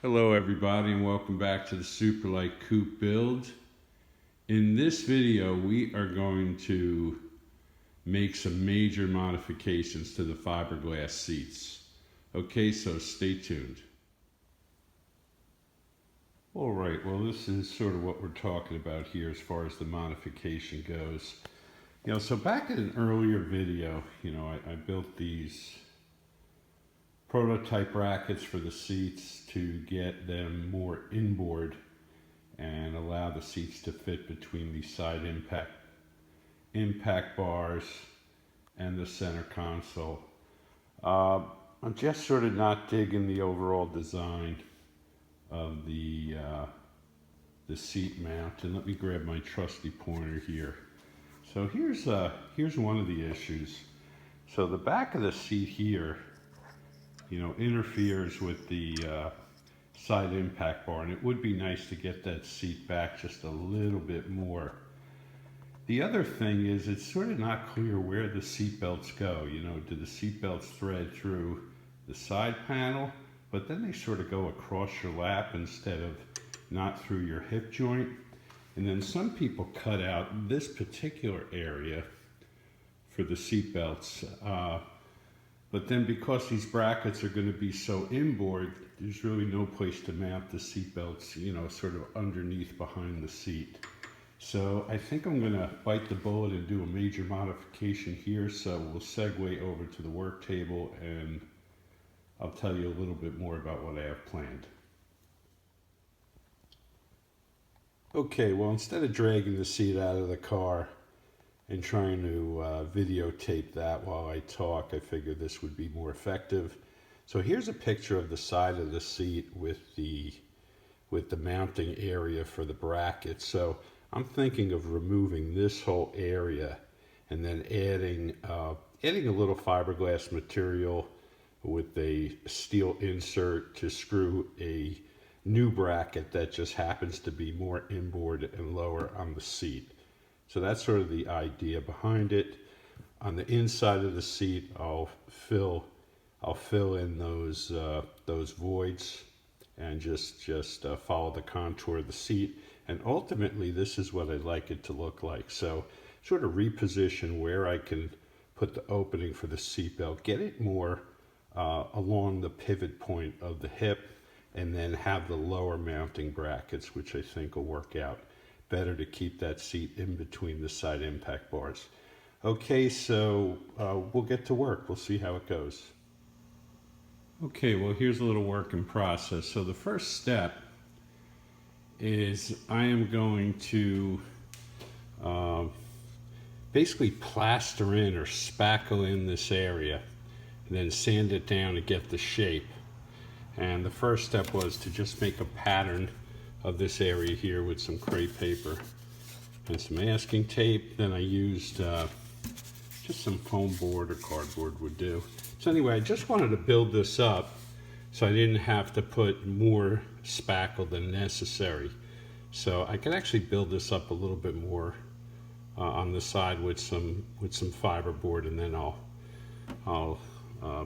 Hello everybody and welcome back to the Superlite coupe build. In this video we are going to make some major modifications to the fiberglass seats. Okay, so stay tuned. Alright, well this is sort of what we're talking about here as far as the modification goes. So back in an earlier video, I built these prototype brackets for the seats to get them more inboard and allow the seats to fit between the side impact bars and the center console. I'm just sort of not digging the overall design of the seat mount, and let me grab my trusty pointer here. So here's one of the issues. So the back of the seat here interferes with the side impact bar, and it would be nice to get that seat back just a little bit more. The other thing is it's sort of not clear where the seat belts go. Do the seat belts thread through the side panel, but then they sort of go across your lap instead of not through your hip joint? And then some people cut out this particular area for the seat belts. But then because these brackets are going to be so inboard, there's really no place to mount the seat belts, sort of underneath behind the seat. So I think I'm going to bite the bullet and do a major modification here. So we'll segue over to the work table and I'll tell you a little bit more about what I have planned. Okay, well, instead of dragging the seat out of the car and trying to videotape that while I talk, I figured this would be more effective. So here's a picture of the side of the seat with the mounting area for the bracket. So I'm thinking of removing this whole area and then adding a little fiberglass material with a steel insert to screw a new bracket that just happens to be more inboard and lower on the seat. So that's sort of the idea behind it. On the inside of the seat, I'll fill in those voids and just follow the contour of the seat. And ultimately, this is what I'd like it to look like. So sort of reposition where I can put the opening for the seat belt, get it more along the pivot point of the hip, and then have the lower mounting brackets, which I think will work out better to keep that seat in between the side impact bars. Okay, so we'll get to work. We'll see how it goes. Okay, well, here's a little work in process. So the first step is I am going to basically plaster in or spackle in this area and then sand it down to get the shape. And the first step was to just make a pattern of this area here with some crepe paper and some masking tape. Then I used just some foam board or cardboard would do. So anyway, I just wanted to build this up so I didn't have to put more spackle than necessary. So I could actually build this up a little bit more on the side with some fiberboard, and then I'll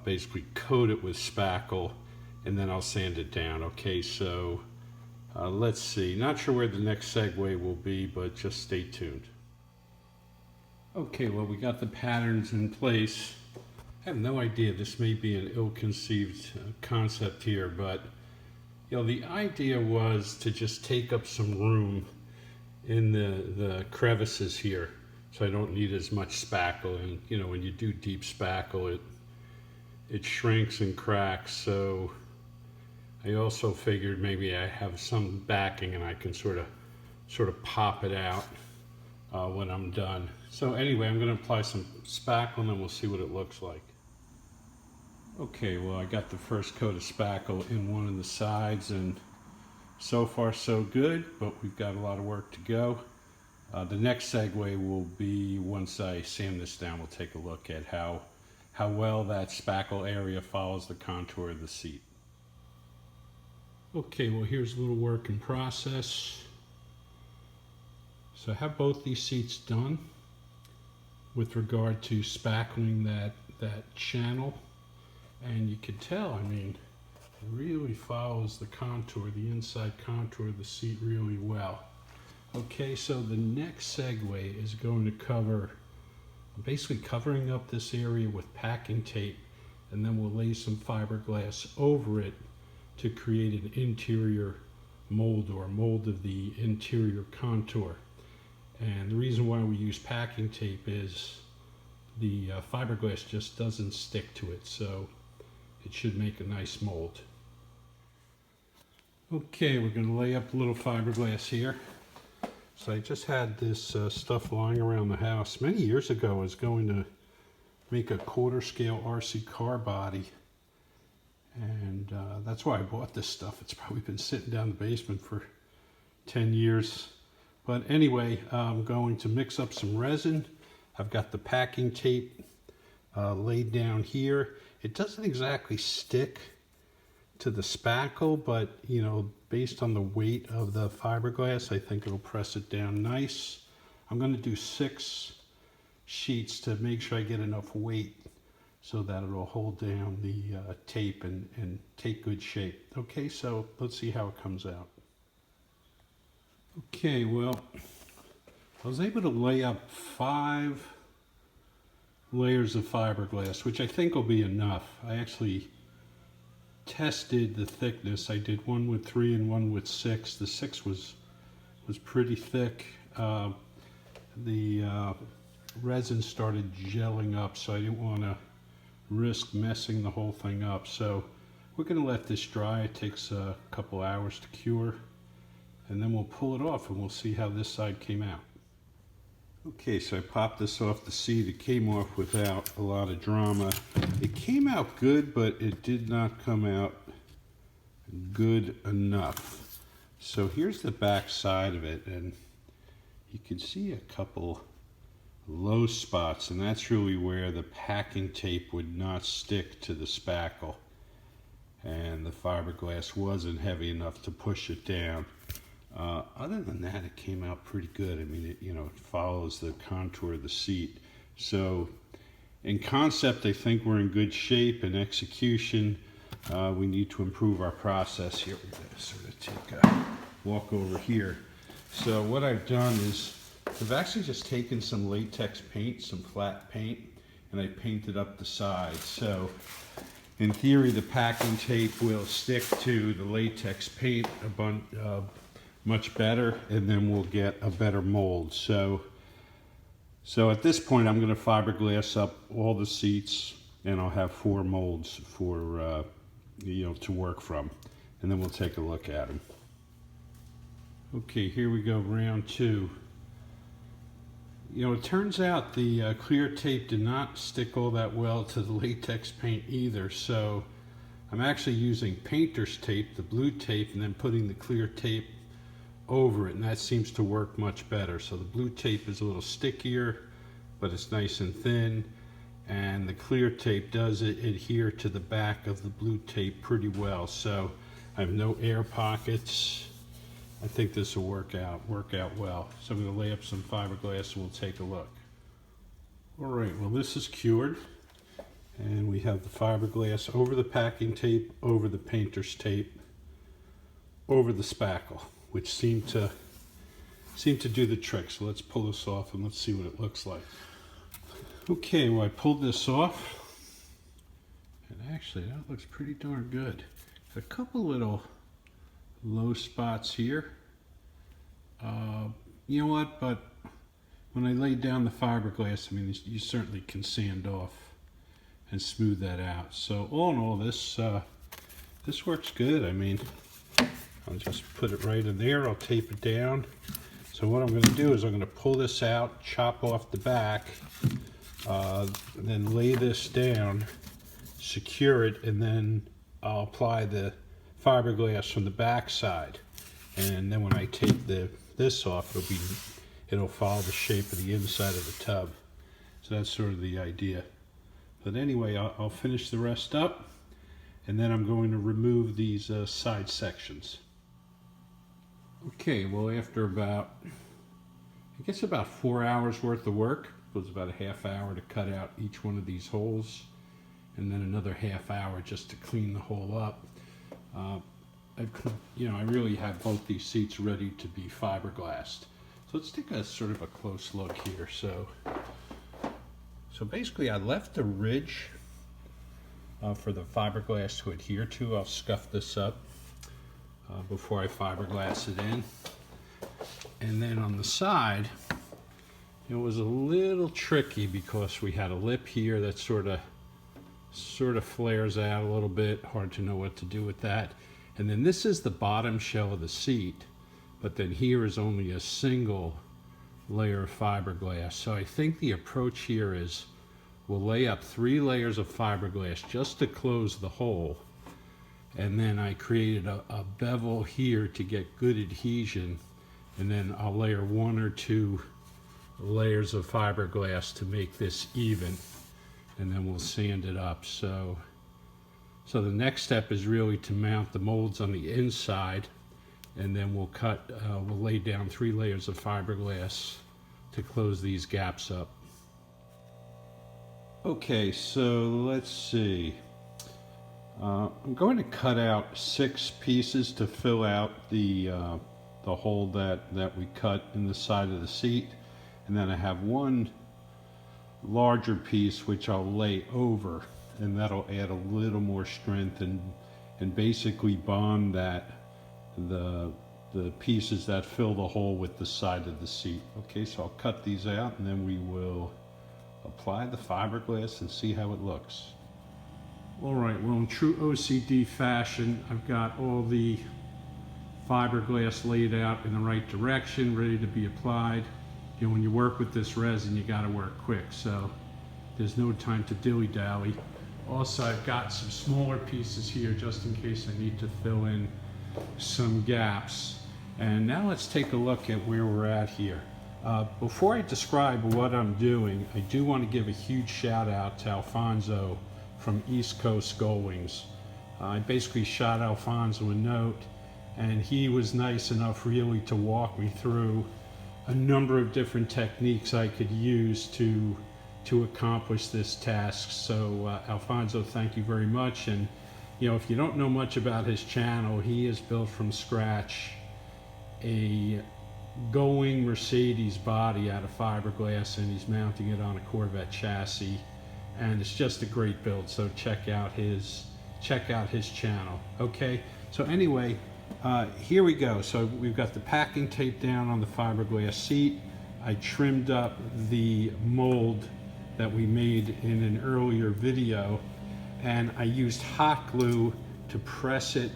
basically coat it with spackle and then I'll sand it down. Okay, so let's see. Not sure where the next segue will be, but just stay tuned. Okay, well, we got the patterns in place. I have no idea, this may be an ill-conceived concept here, but the idea was to just take up some room in the crevices here, so I don't need as much spackle. And when you do deep spackle, it shrinks and cracks. So I also figured maybe I have some backing and I can sort of pop it out when I'm done. So anyway, I'm going to apply some spackle and then we'll see what it looks like. Okay, well, I got the first coat of spackle in one of the sides, and so far so good, but we've got a lot of work to go. The next segue will be once I sand this down. We'll take a look at how well that spackle area follows the contour of the seat. Okay, well, here's a little work in process. So I have both these seats done with regard to spackling that channel. And you can tell, I mean, really follows the contour, the inside contour of the seat really well. Okay, so the next segue is going to cover, basically covering up this area with packing tape, and then we'll lay some fiberglass over it to create an interior mold, or mold of the interior contour. And the reason why we use packing tape is the fiberglass just doesn't stick to it, so it should make a nice mold. Okay, we're going to lay up a little fiberglass here. So I just had this stuff lying around the house. Many years ago, I was going to make a quarter scale RC car body, and that's why I bought this stuff. It's probably been sitting down in the basement for 10 years. But anyway, I'm going to mix up some resin. I've got the packing tape laid down here. It doesn't exactly stick to the spackle, but you know, based on the weight of the fiberglass, I think it'll press it down nice. I'm going to do 6 sheets to make sure I get enough weight so that it'll hold down the tape and take good shape. Okay, so let's see how it comes out. Okay, well, I was able to lay up 5 layers of fiberglass, which I think will be enough. I actually tested the thickness. I did one with 3 and one with 6. The 6 was pretty thick. The resin started gelling up, so I didn't want to risk messing the whole thing up. So we're going to let this dry. It takes a couple hours to cure, and then we'll pull it off and we'll see how this side came out. Okay, so I popped this off the seat. It came off without a lot of drama. It came out good, but it did not come out good enough. So here's the back side of it, and you can see a couple low spots, and that's really where the packing tape would not stick to the spackle, and the fiberglass wasn't heavy enough to push it down. Other than that, it came out pretty good. I mean, it follows the contour of the seat. So in concept, I think we're in good shape. In execution, we need to improve our process here. We're going to sort of take a walk over here. So what I've done is I've actually just taken some latex paint, some flat paint, and I painted up the sides. So in theory, the packing tape will stick to the latex paint much better, and then we'll get a better mold. So at this point, I'm going to fiberglass up all the seats, and I'll have 4 molds for to work from, and then we'll take a look at them. Okay, here we go, round 2. It turns out the clear tape did not stick all that well to the latex paint either, so I'm actually using painter's tape, the blue tape, and then putting the clear tape over it, and that seems to work much better. So the blue tape is a little stickier, but it's nice and thin, and the clear tape does adhere to the back of the blue tape pretty well. So I have no air pockets. I think this will work out well. So I'm going to lay up some fiberglass and we'll take a look. All right, well, this is cured, and we have the fiberglass over the packing tape, over the painter's tape, over the spackle, which seemed to do the trick. So let's pull this off and let's see what it looks like. Okay, well, I pulled this off, and actually that looks pretty darn good. A couple little low spots here. You know what, but when I laid down the fiberglass, I mean, you certainly can sand off and smooth that out. So all in all, this works good. I mean, I'll just put it right in there. I'll tape it down. So what I'm going to do is I'm going to pull this out, chop off the back, then lay this down, secure it, and then I'll apply the fiberglass from the back side. And then when I take this off, it'll follow the shape of the inside of the tub. So that's sort of the idea. But anyway, I'll finish the rest up, and then I'm going to remove these side sections. Okay, well, after about 4 hours worth of work, it was about a half hour to cut out each one of these holes, and then another half hour just to clean the hole up. I really have both these seats ready to be fiberglassed. So let's take a sort of a close look here. So basically I left the ridge for the fiberglass to adhere to. I'll scuff this up before I fiberglass it in. And then on the side, it was a little tricky because we had a lip here that sort of flares out a little bit. Hard to know what to do with that. And then this is the bottom shell of the seat, but then here is only a single layer of fiberglass. So I think the approach here is we'll lay up 3 layers of fiberglass just to close the hole. And then I created a bevel here to get good adhesion. And then I'll layer 1 or 2 layers of fiberglass to make this even. And then we'll sand it up. So the next step is really to mount the molds on the inside, and then we'll lay down 3 layers of fiberglass to close these gaps up. Okay, so let's see. I'm going to cut out 6 pieces to fill out the hole that we cut in the side of the seat, and then I have 1 larger piece which I'll lay over, and that'll add a little more strength and basically bond the pieces that fill the hole with the side of the seat. Okay, so I'll cut these out and then we will apply the fiberglass and see how it looks. All right, well, in true OCD fashion, I've got all the fiberglass laid out in the right direction, ready to be applied. You know, when you work with this resin, you got to work quick, so there's no time to dilly-dally. Also, I've got some smaller pieces here just in case I need to fill in some gaps. And now let's take a look at where we're at here. Before I describe what I'm doing, I do want to give a huge shout out to Alfonso from East Coast Gullwings. I basically shot Alfonso a note, and he was nice enough really to walk me through a number of different techniques I could use to accomplish this task. So Alfonso, thank you very much. And you know, if you don't know much about his channel, he has built from scratch a going Mercedes body out of fiberglass, and he's mounting it on a Corvette chassis, and it's just a great build. So check out his channel. Okay, so anyway, here we go. So we've got the packing tape down on the fiberglass seat. I trimmed up the mold that we made in an earlier video, and I used hot glue to press it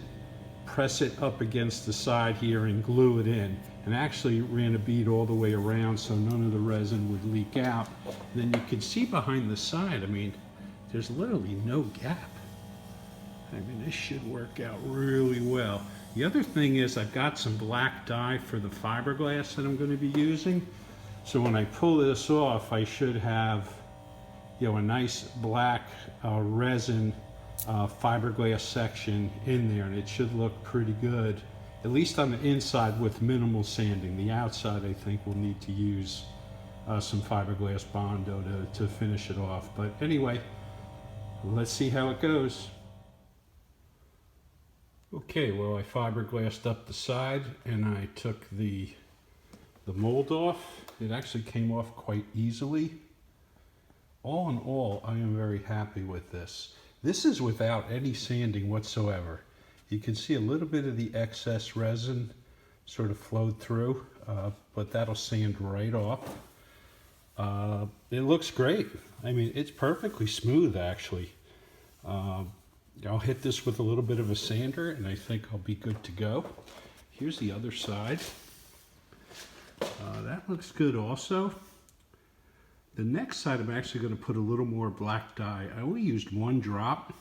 up against the side here and glue it in, and actually ran a bead all the way around so none of the resin would leak out. And then you can see behind the side, I mean, there's literally no gap. I mean, this should work out really well. The other thing is I've got some black dye for the fiberglass that I'm going to be using. So when I pull this off, I should have, you know, a nice black resin fiberglass section in there, and it should look pretty good, at least on the inside with minimal sanding. The outside, I think, we'll need to use some fiberglass Bondo to finish it off. But anyway, let's see how it goes. Okay, well, I fiberglassed up the side and I took the mold off. It actually came off quite easily. All in all, I am very happy with this. This is without any sanding whatsoever. You can see a little bit of the excess resin sort of flowed through, but that'll sand right off. It looks great. I mean, it's perfectly smooth, actually. I'll hit this with a little bit of a sander and I think I'll be good to go. Here's the other side. That looks good also. The next side, I'm actually going to put a little more black dye. I only used 1 drop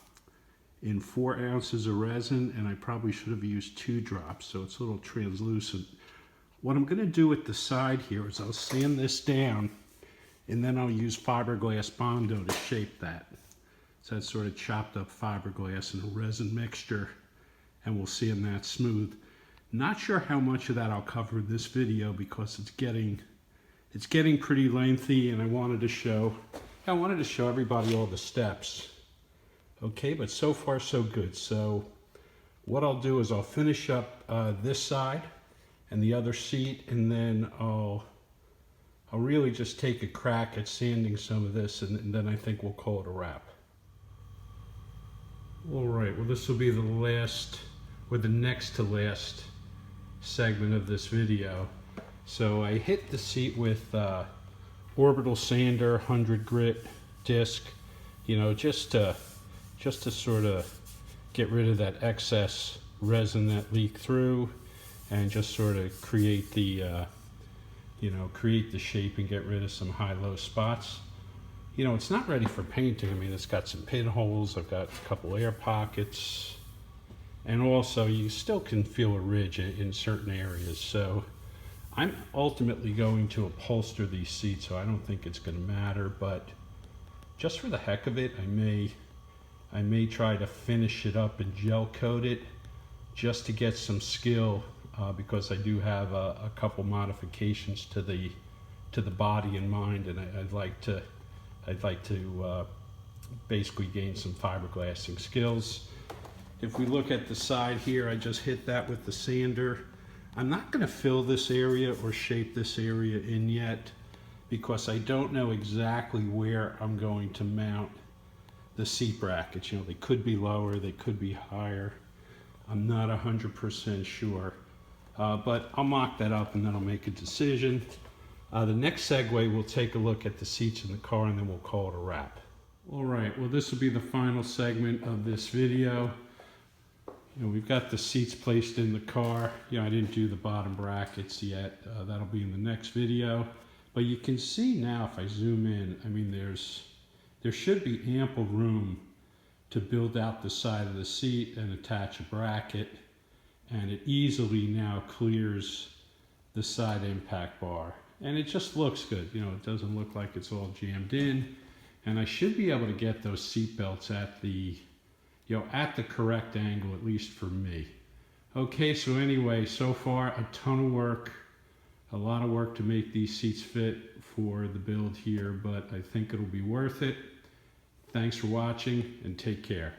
in 4 ounces of resin, and I probably should have used 2 drops, so it's a little translucent. What I'm going to do with the side here is I'll sand this down, and then I'll use fiberglass Bondo to shape that. So that's sort of chopped up fiberglass and a resin mixture, and we'll sand that smooth. Not sure how much of that I'll cover in this video because it's getting pretty lengthy, and I wanted to show everybody all the steps. Okay, but so far so good. So what I'll do is I'll finish up this side and the other seat, and then I'll really just take a crack at sanding some of this, and then I think we'll call it a wrap. All right, well, this will be the last, or the next to last segment of this video. So I hit the seat with orbital sander, 100 grit disc, you know, just to sort of get rid of that excess resin that leaked through, and just sort of create the create the shape and get rid of some high-low spots. You know, it's not ready for painting. I mean, it's got some pinholes, I've got a couple air pockets, and also you still can feel a ridge in certain areas. So I'm ultimately going to upholster these seats, so I don't think it's going to matter, but just for the heck of it, I may try to finish it up and gel coat it just to get some skill, because I do have a couple modifications to the body in mind, and I'd like to basically gain some fiberglassing skills. If we look at the side here, I just hit that with the sander. I'm not going to fill this area or shape this area in yet, because I don't know exactly where I'm going to mount the seat brackets. You know, they could be lower, they could be higher. I'm not 100% sure, but I'll mock that up and then I'll make a decision. The next segue, we'll take a look at the seats in the car, and then we'll call it a wrap. All right, well, this will be the final segment of this video. You know, we've got the seats placed in the car. You know, I didn't do the bottom brackets yet. That'll be in the next video. But you can see now, if I zoom in, I mean, there should be ample room to build out the side of the seat and attach a bracket, and it easily now clears the side impact bar. And it just looks good. You know, it doesn't look like it's all jammed in. And I should be able to get those seat belts at the correct angle, at least for me. Okay, so anyway, so far a ton of work, a lot of work to make these seats fit for the build here, but I think it'll be worth it. Thanks for watching, and take care.